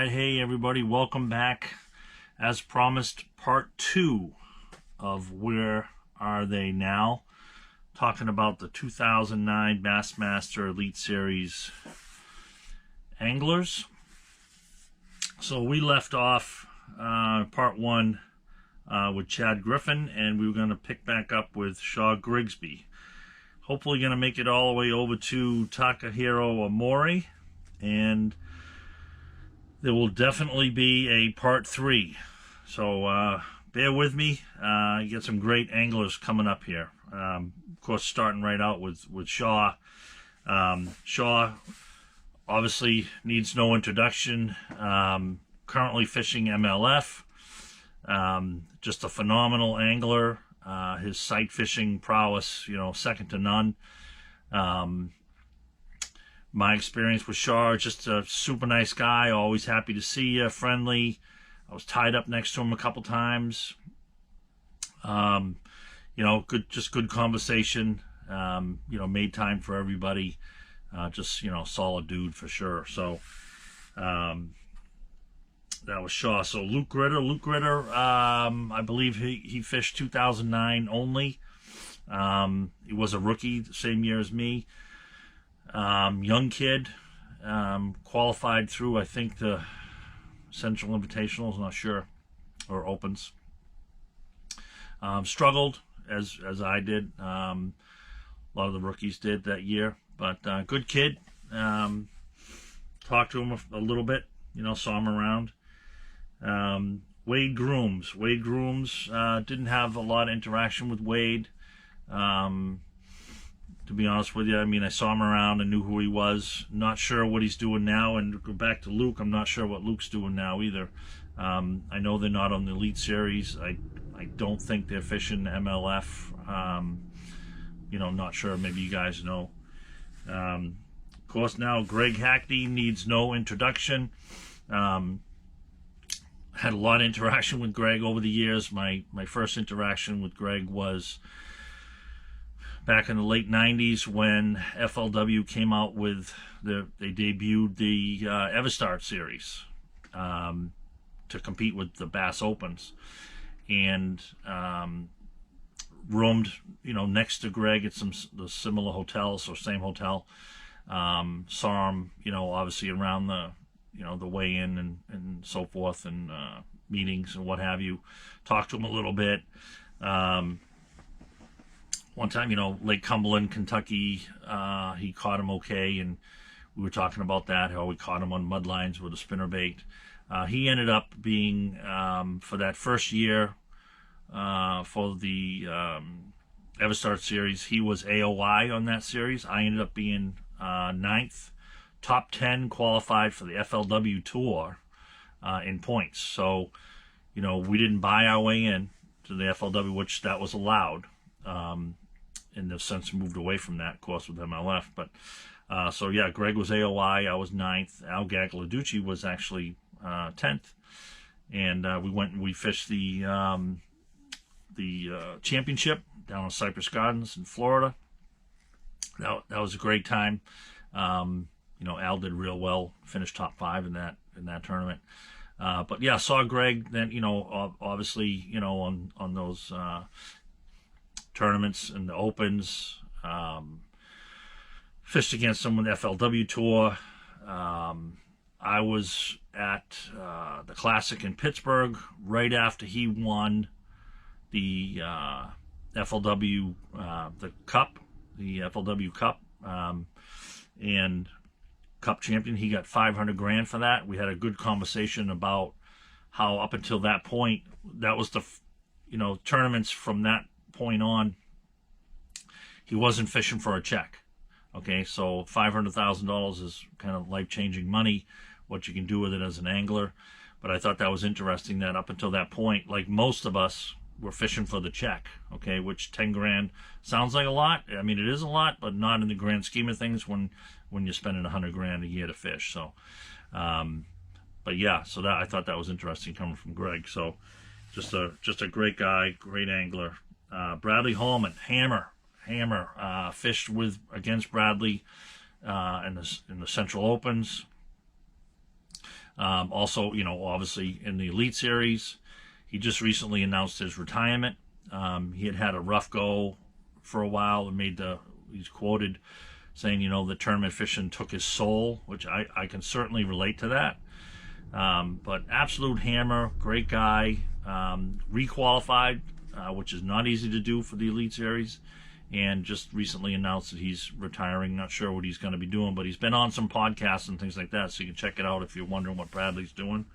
right, hey everybody, welcome back. As promised, part 2 of Where Are They Now? Talking about the 2009 Bassmaster Elite Series Anglers. So we left off part 1 with Chad Griffin, and we were going to pick back up with Shaw Grigsby. Hopefully going to make it all the way over to Takahiro Omori, and there will definitely be a part 3. So bear with me. You get some great anglers coming up here. Of course, starting right out with Shaw. Shaw obviously needs no introduction. Currently fishing MLF. Just a phenomenal angler. His sight fishing prowess, second to none. My experience with Shaw, just a super nice guy, always happy to see you, friendly. I was tied up next to him a couple times. Just good conversation. Made time for everybody. Solid dude for sure. So that was Shaw. So Luke Ritter, I believe he fished 2009 only. He was a rookie the same year as me. Young kid, qualified through, I think, the Central Invitationals, not sure, or Opens. Struggled, as I did. A lot of the rookies did that year, but good kid. Talked to him a little bit, saw him around. Wade Grooms didn't have a lot of interaction with Wade. To be honest with you, I saw him around and knew who he was. Not sure what he's doing now. And to go back to Luke, I'm not sure what Luke's doing now either. I know they're not on the Elite Series. I don't think they're fishing MLF. Not sure. Maybe you guys know. Of course, now Greg Hackney needs no introduction. Had a lot of interaction with Greg over the years. My first interaction with Greg was back in the late 90s when FLW came out with they debuted the Everstart series to compete with the Bass Opens, and roomed next to Greg at the similar hotels or same hotel. Saw him obviously around the the weigh-in and so forth, and meetings and what have you. Talked to him a little bit. One time, Lake Cumberland, Kentucky, he caught him okay, and we were talking about that, how we caught him on mud lines with a spinnerbait. He ended up being, for that first year, for the Everstart series, he was AOI on that series. I ended up being 9th, top 10 qualified for the FLW tour in points. So, we didn't buy our way in to the FLW, which that was allowed. In the sense moved away from that, of course, with MLF. But so yeah, Greg was AOI, I was 9th. Al Gagliarducci was actually 10th, and we went and we fished the championship down in Cypress Gardens in Florida. That was a great time. Al did real well, finished top 5 in that tournament. But yeah, saw Greg then. Obviously, on those tournaments and the Opens, fished against him on the FLW tour. I was at the Classic in Pittsburgh right after he won the FLW the FLW Cup, and Cup champion. He got $500 grand for that. We had a good conversation about how up until that point, that was the tournaments from that point on, he wasn't fishing for a check. Okay, so $500,000 is kind of life-changing money, what you can do with it as an angler. But I thought that was interesting that up until that point, like most of us, were fishing for the check. Okay, which 10 grand sounds like a lot. It is a lot, but not in the grand scheme of things when you're spending $100 grand a year to fish. So but yeah, so that I thought that was interesting coming from Greg. So just a great guy, great angler. Bradley Holman, hammer, fished against Bradley in the Central Opens. Also, obviously in the Elite Series. He just recently announced his retirement. He had a rough go for a while and he's quoted saying, the tournament fishing took his soul, which I can certainly relate to that. But absolute hammer, great guy, requalified, which is not easy to do for the Elite Series, and just recently announced that he's retiring. Not sure what he's going to be doing, but he's been on some podcasts and things like that, so you can check it out if you're wondering what Bradley's doing.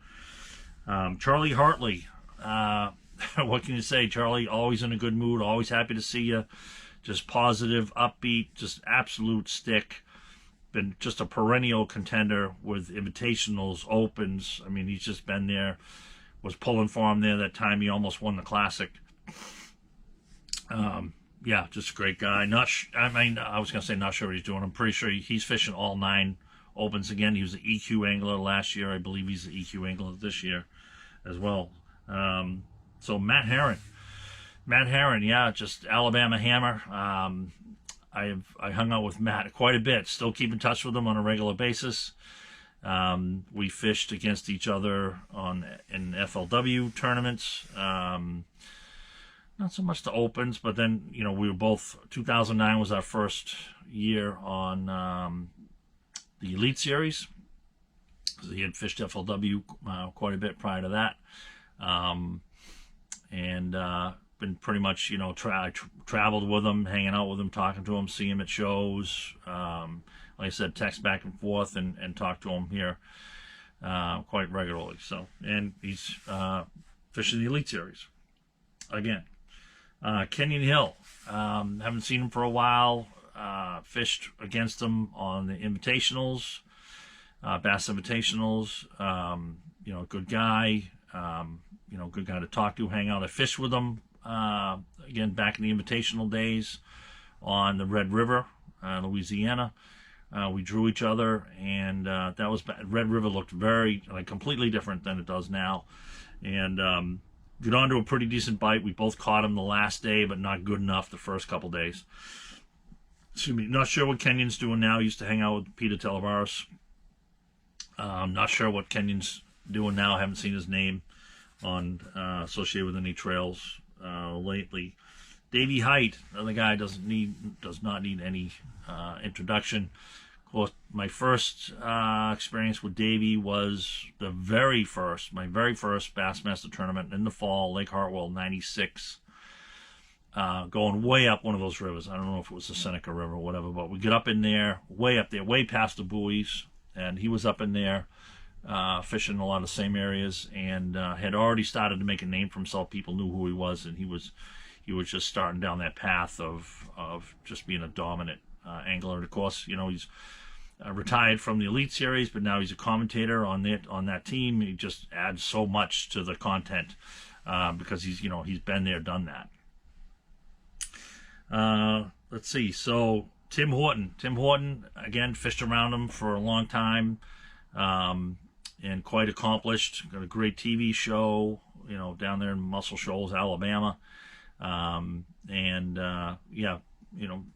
Charlie Hartley, what can you say? Charlie, always in a good mood, always happy to see you, just positive, upbeat, just absolute stick. Been just a perennial contender with invitationals, opens. I mean, he's just been there. Was pulling for him there that time he almost won the Classic. Yeah, just a great guy. I was gonna say not sure what he's doing. I'm pretty sure he's fishing all 9 opens again. He was the EQ angler last year. I believe he's the EQ angler this year as well. So Matt Herron, yeah, just Alabama hammer. I hung out with Matt quite a bit. Still keep in touch with him on a regular basis. We fished against each other in FLW tournaments. Not so much the opens, but then we were both. 2009 was our first year on the Elite Series. So he had fished FLW quite a bit prior to that, and been pretty much traveled with him, hanging out with him, talking to him, see him at shows. Like I said, text back and forth and talk to him here quite regularly. So, and he's fishing the Elite Series again. Kenyon Hill, haven't seen him for a while. Fished against him on the invitationals, Bass Invitationals. Good guy. Good guy to talk to, hang out. I fished with him again back in the invitational days on the Red River, Louisiana. We drew each other, and that was bad. Red River looked very completely different than it does now, and got onto a pretty decent bite. We both caught him the last day, but not good enough the first couple days. Excuse me. Not sure what Kenyon's doing now. He used to hang out with Peter Televaris. Not sure what Kenyon's doing now. I haven't seen his name on associated with any trails lately. Davey Height, another guy does not need any introduction. Of course, my first experience with Davey was my very first Bassmaster tournament in the fall, Lake Hartwell, '96. Going way up one of those rivers. I don't know if it was the Seneca River or whatever, but we get up in there, way up there, way past the buoys, and he was up in there fishing a lot of the same areas, and had already started to make a name for himself. People knew who he was, and he was just starting down that path of just being a dominant angler. And of course, he's retired from the Elite Series, but now he's a commentator on that team. He just adds so much to the content because he's been there, done that. Let's see. So Tim Horton again, fished around him for a long time, and quite accomplished. Got a great TV show, down there in Muscle Shoals, Alabama.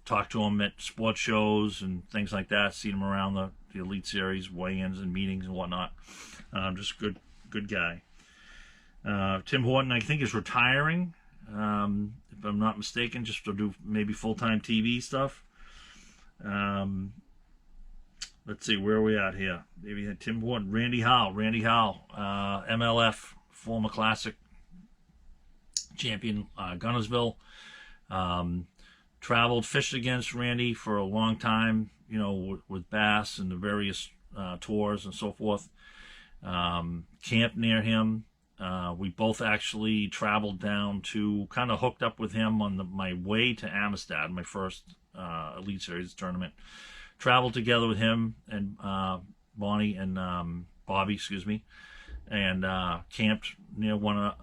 Talked to him at sports shows and things like that. Seen him around the Elite Series weigh-ins and meetings and whatnot. Just good guy. Tim Horton, I think, is retiring, if I'm not mistaken, just to do maybe full-time TV stuff. Let's see, where are we at here? Maybe Tim Horton, Randy Howell, MLF, former Classic champion, Gunnersville. Traveled, fished against Randy for a long time, with bass and the various tours and so forth. Camped near him. We both actually traveled down to, kind of hooked up with him on my way to Amistad, my first Elite Series tournament. Traveled together with him and Bobby, and camped near one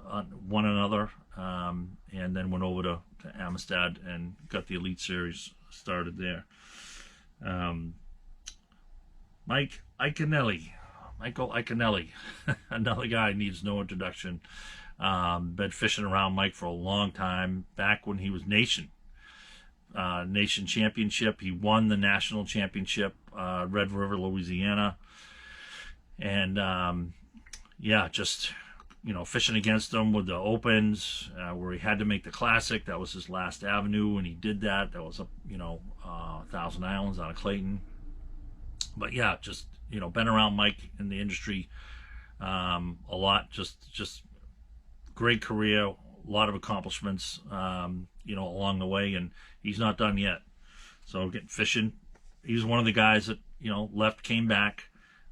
another, and then went over to Amistad and got the Elite Series started there. Michael Iconelli, another guy needs no introduction. Been fishing around Mike for a long time, back when he was Nation Championship. He won the national championship, Red River, Louisiana. And yeah, just fishing against him with the opens, where he had to make the classic. That was his last avenue, and he did that. That was up, Thousand Islands out of Clayton. But yeah, just been around Mike in the industry a lot. Just great career, a lot of accomplishments, along the way, and he's not done yet. So getting fishing, he's one of the guys that left, came back,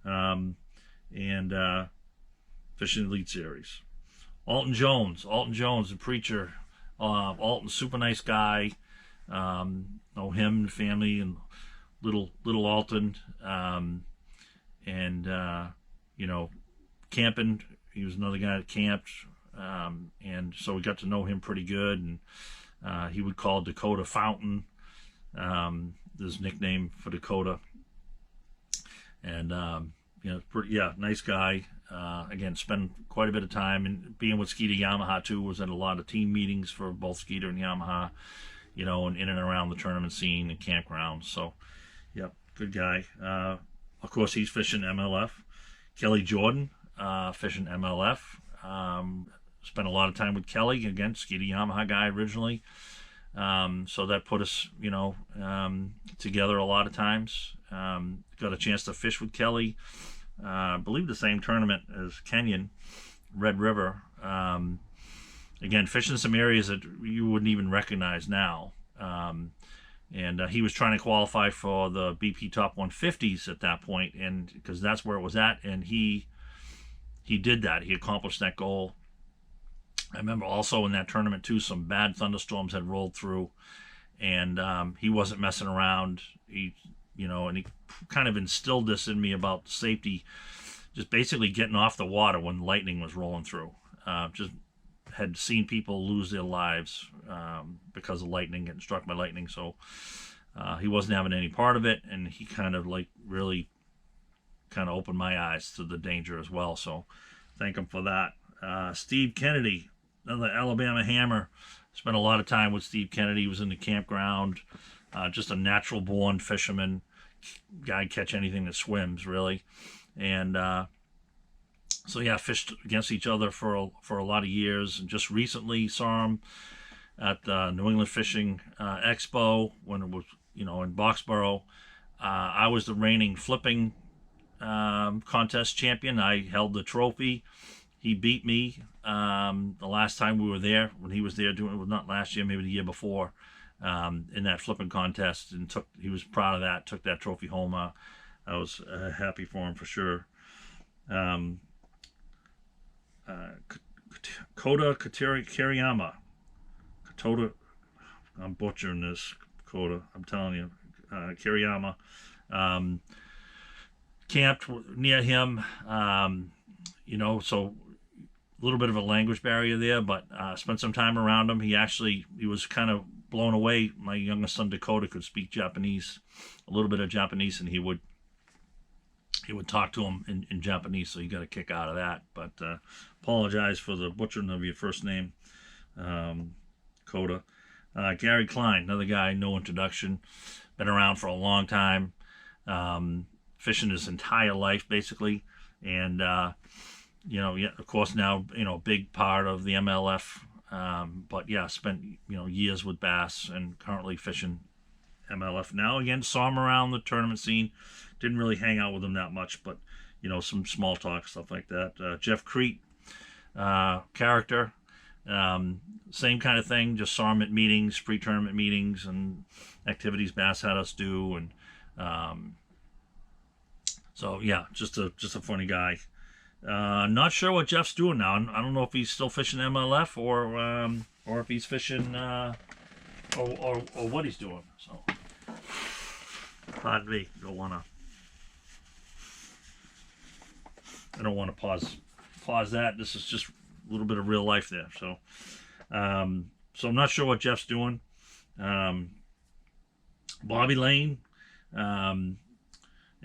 and fishing Elite Series. Alton Jones, the preacher. Alton's super nice guy. Know him, the family, and little Alton, and camping. He was another guy that camped, and so we got to know him pretty good. And he would call Dakota Fountain, his nickname for Dakota. And nice guy. Again, spent quite a bit of time, and being with Skeeter Yamaha too, was at a lot of team meetings for both Skeeter and Yamaha, and in and around the tournament scene and campgrounds. So, yep, good guy. Of course, he's fishing MLF. Kelly Jordan, fishing MLF. Spent a lot of time with Kelly, again, Skeeter Yamaha guy originally. So that put us, together a lot of times. Got a chance to fish with Kelly. I believe the same tournament as Kenyon, Red River. Again, fishing some areas that you wouldn't even recognize now. And he was trying to qualify for the BP Top 150s at that point, and because that's where it was at, and he did that. He accomplished that goal. I remember also in that tournament too, some bad thunderstorms had rolled through, and he wasn't messing around. And he kind of instilled this in me about safety, just basically getting off the water when lightning was rolling through. Just had seen people lose their lives because of lightning, getting struck by lightning. So he wasn't having any part of it, and he kind of really kind of opened my eyes to the danger as well. So thank him for that. Steve Kennedy, another Alabama hammer. Spent a lot of time with Steve Kennedy. He was in the campground. Just a natural born fisherman. Guy catch anything that swims, really. And so yeah, fished against each other for a lot of years, and just recently saw him at the New England Fishing Expo when it was in Boxborough. I was the reigning flipping contest champion. I held the trophy. He beat me the last time we were there, when he was there doing it. Was not last year, maybe the year before, in that flipping contest, and he was proud of that. Took that trophy home. I was happy for him for sure. Kota Kiriyama. Kota, I'm butchering this. Kota, I'm telling you. Kiriyama. Camped near him. So a little bit of a language barrier there, but spent some time around him. He was kind of blown away. My youngest son Dakota could speak Japanese, a little bit of Japanese, and he would talk to him in Japanese, so he got a kick out of that. But apologize for the butchering of your first name, Coda. Gary Klein, another guy, no introduction, been around for a long time, fishing his entire life basically, and of course now big part of the MLF, but yeah, spent years with Bass, and currently fishing MLF now. Again, saw him around the tournament scene, didn't really hang out with him that much, but some small talk, stuff like that. Jeff Crete, character, same kind of thing, just saw him at meetings, pre-tournament meetings and activities Bass had us do, and so yeah, just a funny guy. Not sure what Jeff's doing now. I don't know if he's still fishing MLF or if he's fishing or what he's doing. So pardon me. I don't want to pause that. This is just a little bit of real life there. So I'm not sure what Jeff's doing. Bobby Lane and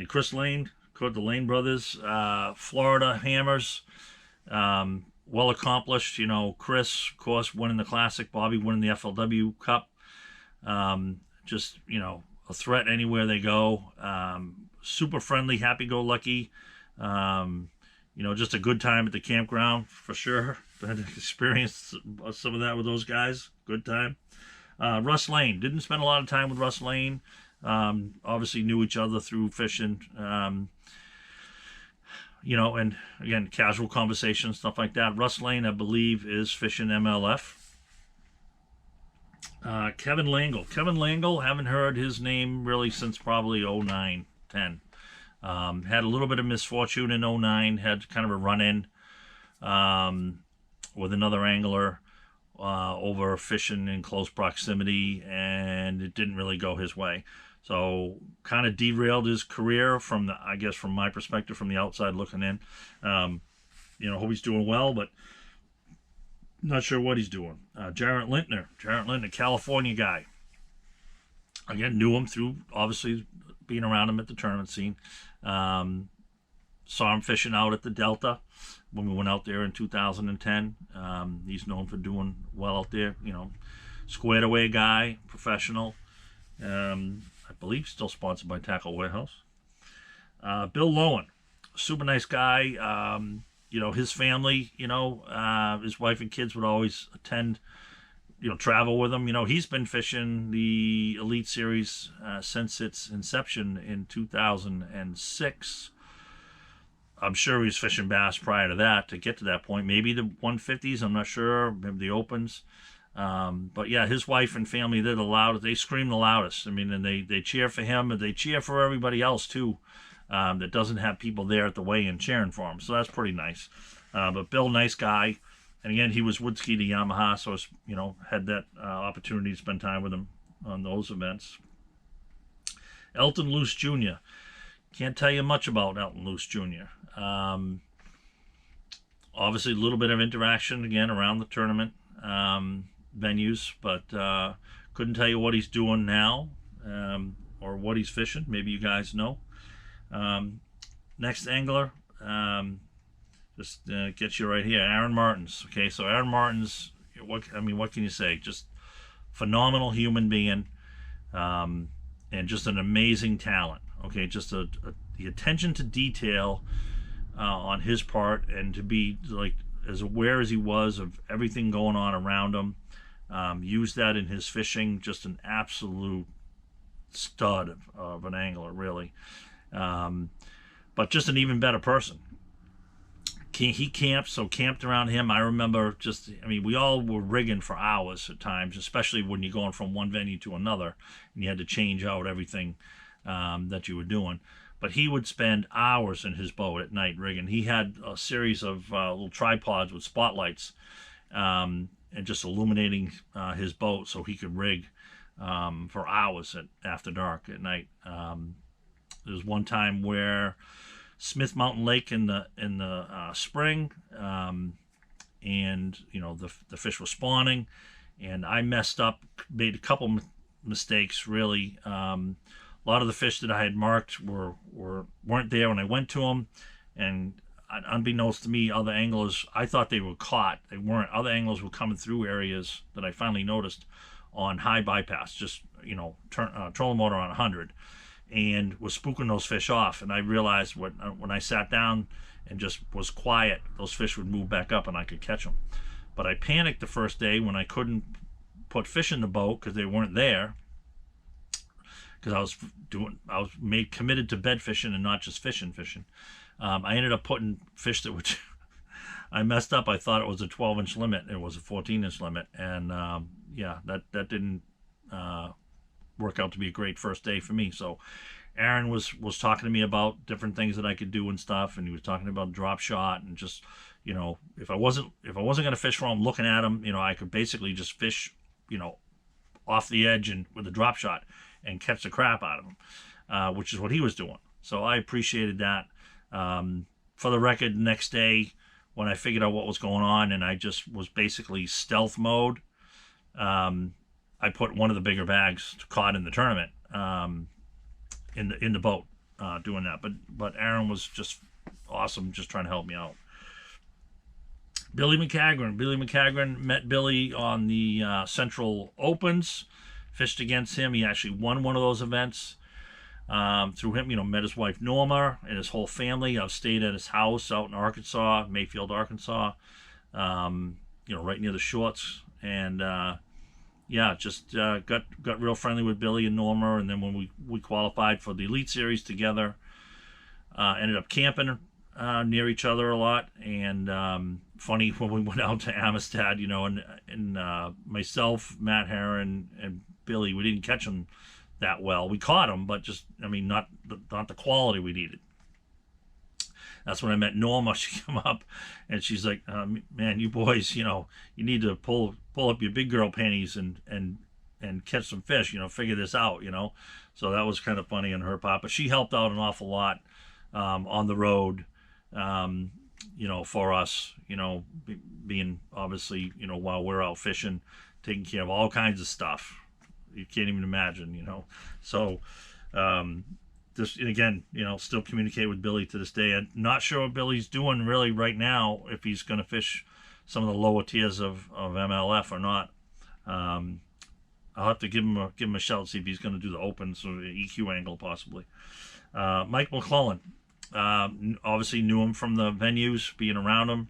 Chris Lane, the Lane brothers, Florida hammers, well accomplished. Chris, of course, winning the Classic. Bobby winning the FLW Cup. A threat anywhere they go. Super friendly, happy-go-lucky. You know, just a good time at the campground for sure. I experienced some of that with those guys. Good time. Russ Lane. Didn't spend a lot of time with Russ Lane. Obviously knew each other through fishing. You know, and again, casual conversation, stuff like that. Russ Lane, I believe, is fishing MLF. Kevin Langle. Kevin Langle, haven't heard his name really since probably 09, 10. Had a little bit of misfortune in 09, had kind of a run-in with another angler over fishing in close proximity, and it didn't really go his way. So kind of derailed his career from the, I guess, from my perspective, from the outside looking in. You know, hope he's doing well, but not sure what he's doing. Jarrett Lintner, California guy. Again, knew him through obviously being around him at the tournament scene. Saw him fishing out at the Delta when we went out there in 2010. He's known for doing well out there. You know, squared away guy, professional. I believe still sponsored by Tackle Warehouse. Bill Lowen, super nice guy. You know, his family, you know, his wife and kids would always attend, you know, travel with him. You know, he's been fishing the Elite Series since its inception in 2006. I'm sure he was fishing bass prior to that to get to that point. Maybe the 150s, I'm not sure. Maybe the opens. But yeah, his wife and family, they're the loudest. They scream the loudest. I mean, and they cheer for him, and they cheer for everybody else too. That doesn't have people there at the weigh-in cheering for him. So that's pretty nice. But Bill, nice guy. And again, he was woodski to Yamaha, so I was, you know, had that opportunity to spend time with him on those events. Elton Luce Jr. Can't tell you much about Elton Luce Jr. Obviously, a little bit of interaction, again, around the tournament venues, but couldn't tell you what he's doing now or what he's fishing. Maybe you guys know. Next angler, just get you right here, Aaron Martins. Okay, so Aaron Martins, what can you say? Just phenomenal human being, and just an amazing talent. Okay, just the attention to detail on his part, and to be like as aware as he was of everything going on around him. Used that in his fishing. Just an absolute stud of an angler, really. But just an even better person. He camped around him. I remember we all were rigging for hours at times, especially when you're going from one venue to another and you had to change out everything that you were doing. But he would spend hours in his boat at night rigging. He had a series of little tripods with spotlights and just illuminating his boat so he could rig for hours after dark at night. There was one time where Smith Mountain Lake in the spring, and you know the fish were spawning, and I messed up, made a couple mistakes really. A lot of the fish that I had marked weren't there when I went to them, and unbeknownst to me, other anglers, I thought they were caught. They weren't. Other anglers were coming through areas that I finally noticed on high bypass, just, you know, trolling motor on 100. And was spooking those fish off, and I realized when I sat down and just was quiet, those fish would move back up and I could catch them. But I panicked the first day when I couldn't put fish in the boat because they weren't there, because I was committed to bed fishing and not just fishing. I ended up putting fish that would I messed up. I thought it was a 12-inch limit. It was a 14-inch limit, and yeah, that didn't work out to be a great first day for me. So Aaron was talking to me about different things that I could do and stuff, and he was talking about drop shot, and just, you know, if I wasn't going to fish for him looking at him, you know, I could basically just fish, you know, off the edge and with a drop shot and catch the crap out of him, which is what he was doing. So I appreciated that. For the record, next day when I figured out what was going on and I just was basically stealth mode, I put one of the bigger bags caught in the tournament in the boat doing that. But Aaron was just awesome, just trying to help me out. Billy McCagran met Billy on the Central Opens, fished against him. He actually won one of those events. through him, met his wife Norma and his whole family. I've stayed at his house out in Arkansas, Mayfield, Arkansas, right near the shorts. And yeah, just got real friendly with Billy and Norma. And then when we qualified for the Elite Series together, ended up camping near each other a lot. And funny, when we went out to Amistad, and myself, Matt Herron, and Billy, we didn't catch him that well. We caught him, but just, not the quality we needed. That's when I met Norma. She came up and she's like, man, you boys, you need to pull up your big girl panties and catch some fish, figure this out, So that was kind of funny on her part. But she helped out an awful lot on the road, for us, being obviously, while we're out fishing, taking care of all kinds of stuff. You can't even imagine, So, just, and again, still communicate with Billy to this day. I'm not sure what Billy's doing really right now, if he's going to fish some of the lower tiers of MLF or not. I'll have to give him a shout, see if he's going to do the opens or the EQ angle possibly. Mike McClellan, obviously knew him from the venues, being around him.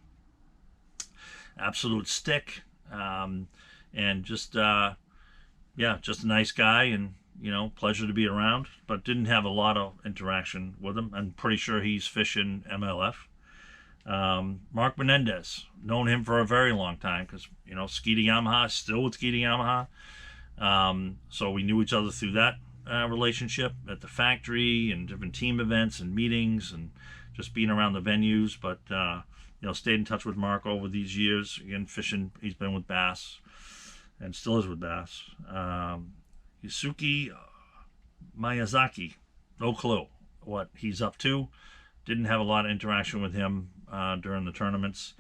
Absolute stick, and just just a nice guy, and pleasure to be around, but didn't have a lot of interaction with him. I'm pretty sure he's fishing MLF. Mark Menendez, known him for a very long time, because Skeeter Yamaha, still with Skeeter Yamaha. So we knew each other through that relationship at the factory and different team events and meetings and just being around the venues. But stayed in touch with Mark over these years. Again, fishing, he's been with Bass and still is with Bass. Yusuke Miyazaki, no clue what he's up to. Didn't have a lot of interaction with him during the tournaments.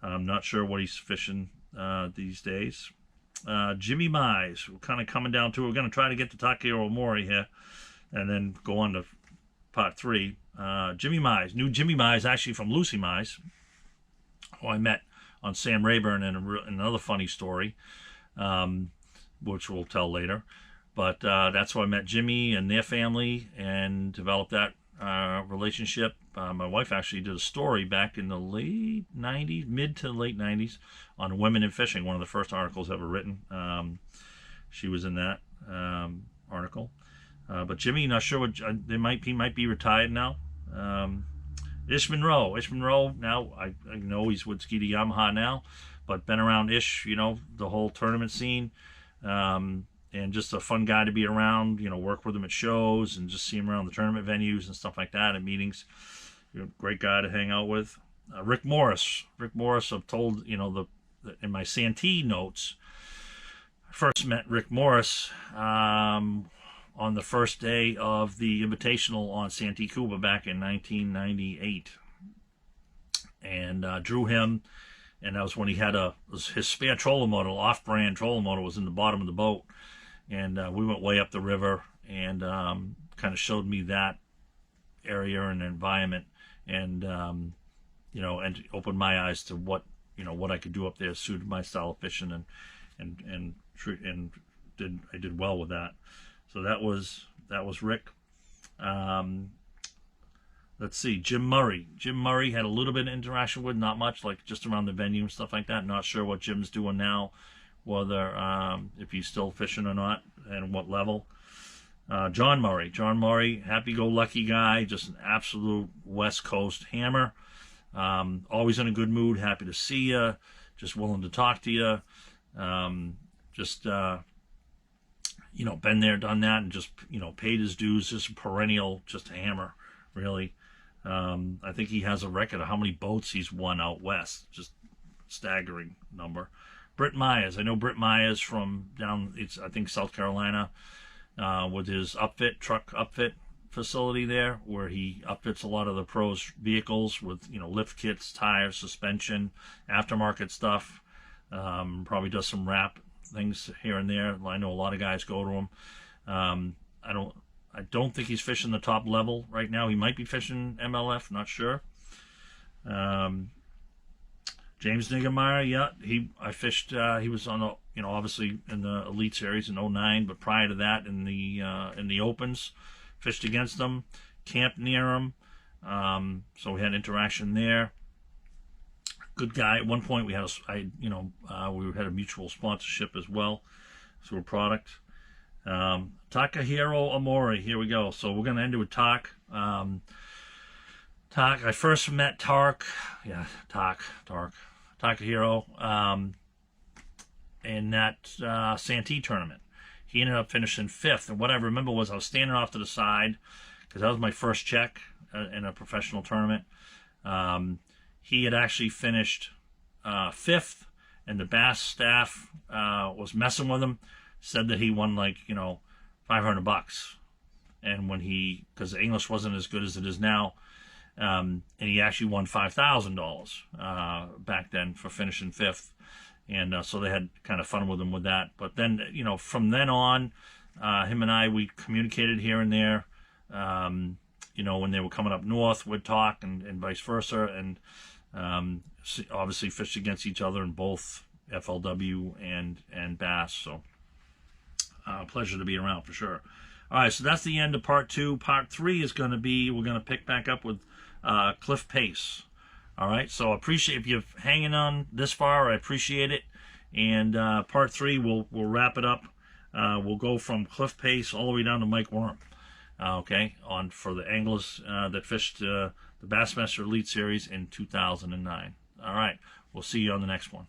I'm not sure what he's fishing these days. Jimmy Mize, we're kind of coming down to, we're going to try to get to Takeo Omori here and then go on to part 3. Jimmy Mize, knew Jimmy Mize actually from Lucy Mize, who I met on Sam Rayburn in another funny story, which we'll tell later. But that's where I met Jimmy and their family and developed that relationship. My wife actually did a story back in the late 90s, mid to late 90s, on women in fishing, one of the first articles ever written. She was in that article. But Jimmy, not sure what, he might be retired now. Ish Monroe, now I know he's with Skeeter Yamaha now, but been around Ish, the whole tournament scene. And just a fun guy to be around, work with him at shows and just see him around the tournament venues and stuff like that, at meetings. Great guy to hang out with. Rick Morris, I've told, in my Santee notes, I first met Rick Morris on the first day of the Invitational on Santee Cuba back in 1998. And drew him, and that was when he had his spare trolling motor, off-brand trolling motor, was in the bottom of the boat. And we went way up the river, and kind of showed me that area and environment, and and opened my eyes to what I could do up there, suited my style of fishing, and I did well with that. So that was Rick. Let's see, Jim Murray. Jim Murray had a little bit of interaction with, not much, like just around the venue and stuff like that. Not sure what Jim's doing now, whether if he's still fishing or not, and what level. John Murray, happy-go-lucky guy, just an absolute West Coast hammer. Always in a good mood, happy to see you, just willing to talk to you. Been there, done that, and just, paid his dues, just a perennial, just a hammer, really. I think he has a record of how many boats he's won out west, just staggering number. Britt Myers, I know Britt Myers from down, I think South Carolina, with his truck upfit facility there, where he upfits a lot of the pros' vehicles with, lift kits, tires, suspension, aftermarket stuff. Probably does some wrap things here and there. I know a lot of guys go to him. I don't think he's fishing the top level right now. He might be fishing MLF, not sure. James Niggemeyer, I fished. He was on obviously in the Elite Series in '09, but prior to that in the Opens, fished against him, camped near him. So we had interaction there. Good guy. At one point, we had we had a mutual sponsorship as well through a product. Takahiro Amori. Here we go. So we're going to end it with Tak. Tak. I first met Takahiro. In that Santee tournament. He ended up finishing 5th. And what I remember was I was standing off to the side because that was my first check in a professional tournament. He had actually finished 5th, and the Bass staff was messing with him, said that he won like, $500. And because the English wasn't as good as it is now, and he actually won $5,000 back then for finishing 5th. And so they had kind of fun with him with that. But then, from then on, him and I, we communicated here and there. When they were coming up north, we'd talk and vice versa. And obviously fished against each other in both FLW and Bass. So pleasure to be around for sure. All right, so that's the end of part 2. Part 3 is going to be, we're going to pick back up with Cliff Pace. All right, so I appreciate if you're hanging on this far. I appreciate it. And part 3, we'll wrap it up. We'll go from Cliff Pace all the way down to Mike Worm. For the anglers that fished the Bassmaster Elite Series in 2009. All right, we'll see you on the next one.